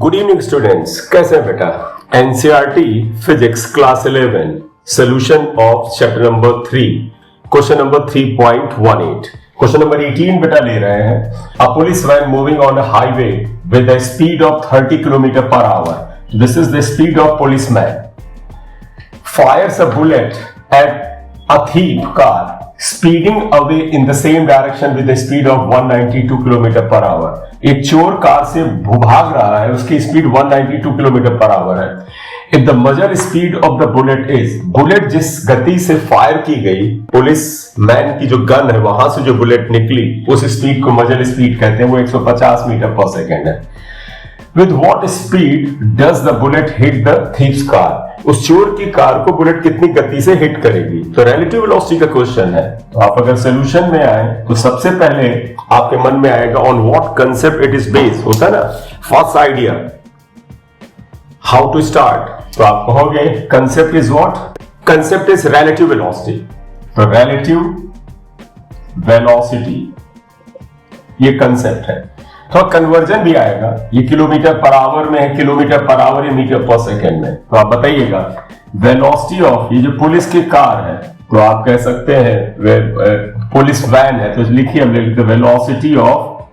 Good evening students, कैसे हैं बेटा। NCERT physics class 11 solution of chapter number 3 question number 3.18। Question number 18 बेटा ले रहे हैं। A police van moving on a highway with a speed of 30 kilometre per hour. This is the speed of policeman fires a bullet at a thief car speeding away in the same direction with a speed of 192 km per hour। एक चोर car से भाग रहा है, उसकी speed 192 km per hour है। If the measured speed of the bullet is, bullet जिस गति से फायर की गई, पुलिस मैन की जो गन है वहां से जो बुलेट निकली, उस स्पीड को मेजर स्पीड कहते हैं, वो 150 मीटर पर सेकेंड है। With what speed does the bullet hit the thief's car? उस चोर की कार को बुलेट कितनी गति से हिट करेगी? तो रिलेटिव वेलोसिटी का क्वेश्चन है। तो आप अगर सोल्यूशन में आए तो सबसे पहले आपके मन में आएगा on what concept it is based, होता है ना, first idea, how to start. तो आप कहोगे concept is what? Concept is relative velocity. तो रिलेटिव वेलोसिटी ये कंसेप्ट है। तो कन्वर्जन भी आएगा, ये किलोमीटर पर आवर में है, किलोमीटर पर आवर या मीटर पर सेकेंड में। तो आप बताइएगा वेलोसिटी ऑफ, ये जो पुलिस की कार है, तो आप कह सकते हैं पुलिस वैन है, तो लिखिए, हम लिखते velocity of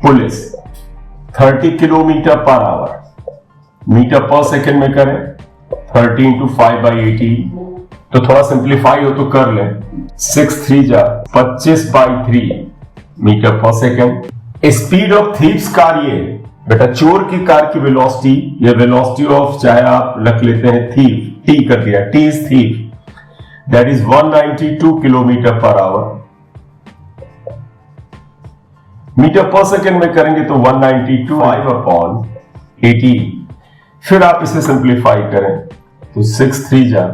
police 30 kilometre per hour, metre per second में करें 30 into 5/18। तो थोड़ा सिंप्लीफाई हो तो कर लें, 6 3 जा 25/3 metre per second. Speed of thief's car, ये बेटा चोर की कार की वेलोसिटी, ये वेलोसिटी ऑफ, चाहे आप रख लेते हैं थीव, टी कर दिया, T is thief, that is 192 kilometre per hour. Metre per second में करेंगे तो 192 5/18। फिर आप इसे सिंप्लीफाई करें तो 6 3 जा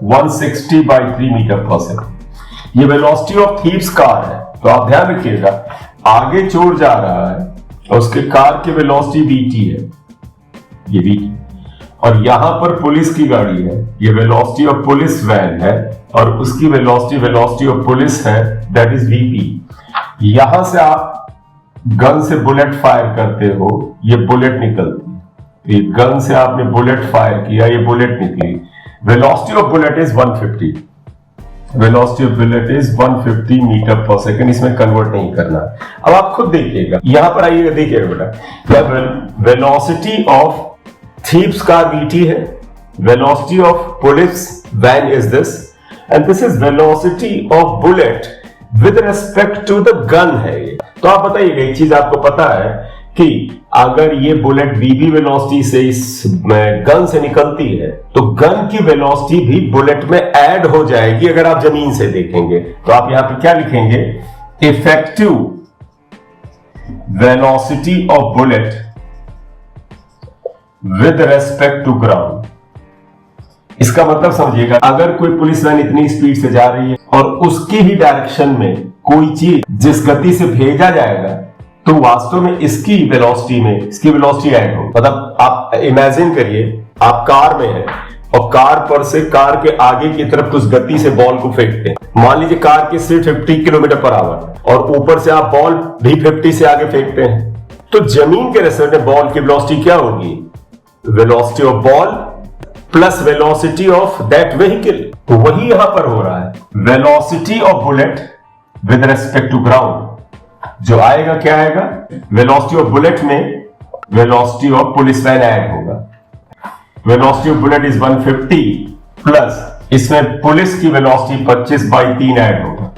160/3 मीटर पर सेकेंड। ये वेलोसिटी ऑफ थीव्स कार है। तो आप ध्यान रखिएगा, आगे चोर जा रहा है और उसके कार की वेलोसिटी vt है, ये vt, और यहां पर पुलिस की गाड़ी है, ये वेलोसिटी ऑफ पुलिस वैन है, और उसकी वेलोसिटी ऑफ पुलिस है, दैट इज vp। यहां से आप गन से बुलेट फायर करते हो, ये बुलेट निकलती है, ये गन से आपने बुलेट फायर किया, ये बुलेट निकली। Velocity of bullet is 150, velocity of bullet is 150 metre per second. इसमें कन्वर्ट नहीं करना। अब आप खुद देखिएगा, यहां पर आइएगा, देखिएगा बेटा, velocity of thief's car vt है, velocity of police van is this, and this is velocity of bullet with respect to the gun है ये। तो आप बताइएगा, एक चीज आपको पता है कि अगर ये बुलेट vb वेलोसिटी से इस गन से निकलती है, तो गन की वेलोसिटी भी बुलेट में ऐड हो जाएगी अगर आप जमीन से देखेंगे। तो आप यहां पे क्या लिखेंगे? Effective velocity of bullet with respect to ground. इसका मतलब समझिएगा, अगर कोई पुलिस वैन इतनी स्पीड से जा रही है और उसकी ही डायरेक्शन में कोई चीज जिस गति से भेजा जाएगा, तो वास्तव में इसकी वेलोसिटी ऐड हो। मतलब आप इमेजिन करिए, आप कार में हैं और कार पर से कार के आगे की तरफ कुछ गति से बॉल को फेंकते हैं। मान लीजिए कार की स्पीड 50 किलोमीटर पर आवर, और ऊपर से आप बॉल भी 50 से आगे फेंकते हैं, तो जमीन के रेस्पेक्ट में बॉल की वेलोसिटी क्या होगी? Velocity of ball plus velocity of that vehicle. तो वही यहां पर हो रहा है, velocity of bullet with respect to ground. जो आएगा क्या आएगा? वेलोसिटी ऑफ बुलेट में velocity of police van add होगा। Velocity of bullet is 150 plus इसमें पुलिस की वेलोसिटी 25/3 ऐड होगा।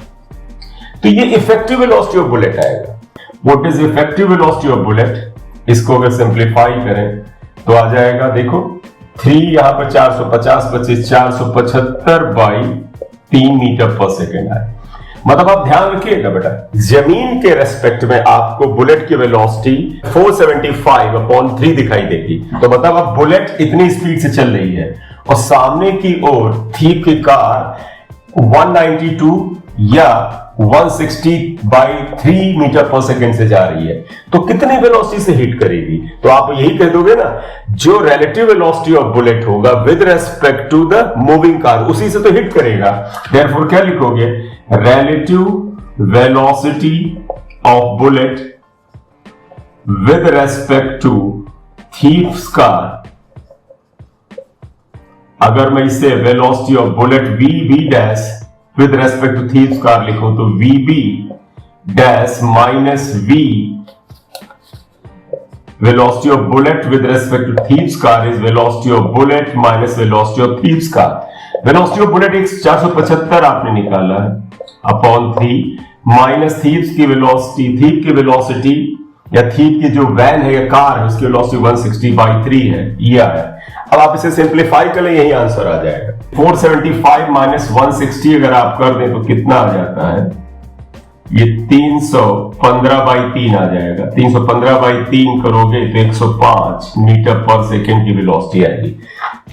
तो ये इफेक्टिव वेलोसिटी ऑफ बुलेट आएगा। What is effective velocity of bullet? इसको अगर सिंप्लीफाई करें तो आ जाएगा, देखो 3 यहां पर 450 25 475/3 मीटर पर सेकेंड आए। मतलब आप ध्यान रखिएगा बेटा, जमीन के रेस्पेक्ट में आपको बुलेट की वेलोसिटी 475/3 दिखाई देगी। तो मतलब अब बुलेट इतनी स्पीड से चल रही है और सामने की ओर थीव की कार 192 या 160/3 मीटर पर सेकेंड से जा रही है, तो कितनी वेलोसिटी से हिट करेगी? तो आप यही कह दोगे ना, जो रिलेटिव वेलोसिटी ऑफ बुलेट होगा with respect to the moving car, उसी से तो हिट करेगा। देयरफॉर क्या लिखोगे? Relative velocity of bullet with respect to thieves car, अगर मैं इसे velocity of bullet VB dash with respect to thief's car लिखूं तो VB dash minus V velocity of bullet with respect to thieves car is velocity of bullet minus velocity of thieves car. velocity of bullet 475 आपने निकाला है upon 3 minus thieves की velocity, thief की velocity या thief की जो van है या कार है उसकी वेलोसिटी 160/3 है, ये आया। अब आप इसे सिंप्लीफाई कर लें, यही आंसर आ जाएगा। 475 माइनस 160 अगर आप कर दें तो कितना आ जाता है, ये 315/3 आ जाएगा। 315/3 करोगे तो 105 मीटर पर सेकेंड की वेलोसिटी आएगी।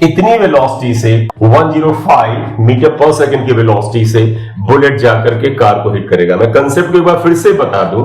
इतनी वेलोसिटी से 105 मीटर पर सेकेंड की वेलोसिटी से बुलेट जाकर के कार को हिट करेगा। मैं कंसेप्ट को एक बार फिर से बता दूं,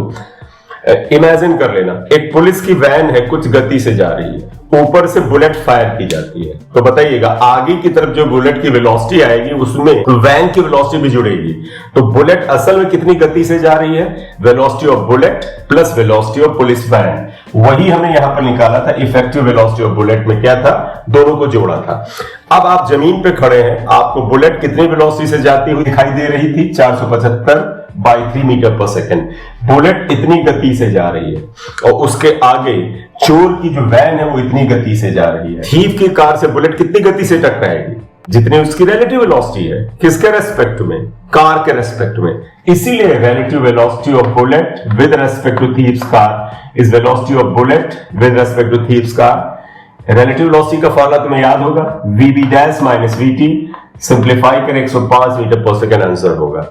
इमेजिन कर लेना, एक पुलिस की वैन है, कुछ गति से जा रही है, ऊपर से बुलेट फायर की जाती है, तो बताइएगा आगे की तरफ जो बुलेट की वेलोसिटी आएगी उसमें वैन की वेलोसिटी भी जुड़ेगी। तो बुलेट असल में कितनी गति से जा रही है, velocity of bullet plus velocity of police van, वही हमने यहां पर निकाला था। इफेक्टिव वेलोसिटी ऑफ बुलेट में क्या था, दोनों को जोड़ा था। अब आप जमीन पे खड़े हैं, आपको बुलेट कितनी वेलोसिटी से जाती हुई दिखाई दे रही थी, 475/3 मीटर पर सेकेंड। बुलेट इतनी गति से जा रही है और उसके आगे चोर की जो वैन है वो इतनी गति से जा रही है। थीव की कार से बुलेट कितनी गति से टकराएगी, जितनी उसकी रिलेटिव वेलोसिटी है। किसके रेस्पेक्ट में, कार के रेस्पेक्ट में। इसीलिए relative velocity of bullet with respect to thief's car is velocity of bullet with respect to thief's car. Relative velocity का फॉर्मूला तुम्हें याद होगा, VB dash minus VT, simplify करें 105 मीटर पर सेकेंड आंसर होगा।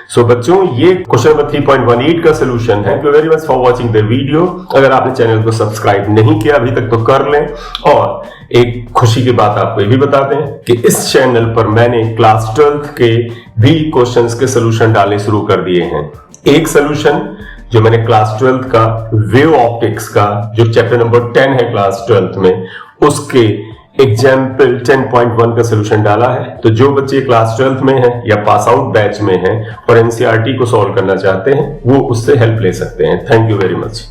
सो बच्चों, ये क्वेश्चन नंबर 3.18 का solution है। Thank you very much for watching the video. अगर आपने चैनल को सब्सक्राइब नहीं किया अभी तक तो कर लें। और एक खुशी की बात आपको ये भी बता दें कि इस चैनल पर मैंने क्लास 12th के भी क्वेश्चंस के सोल्यूशन डालने शुरू कर दिए हैं। एक सोल्यूशन जो मैंने क्लास 12th का वेव ऑप्टिक्स का जो चैप्टर नंबर 10 है क्लास 12th में, उसके एग्जाम्पल 10.1 का सोल्यूशन डाला है। तो जो बच्चे क्लास 12th में हैं या पास आउट बैच में हैं और एनसीईआरटी को सॉल्व करना चाहते हैं वो उससे हेल्प ले सकते हैं। Thank you very much.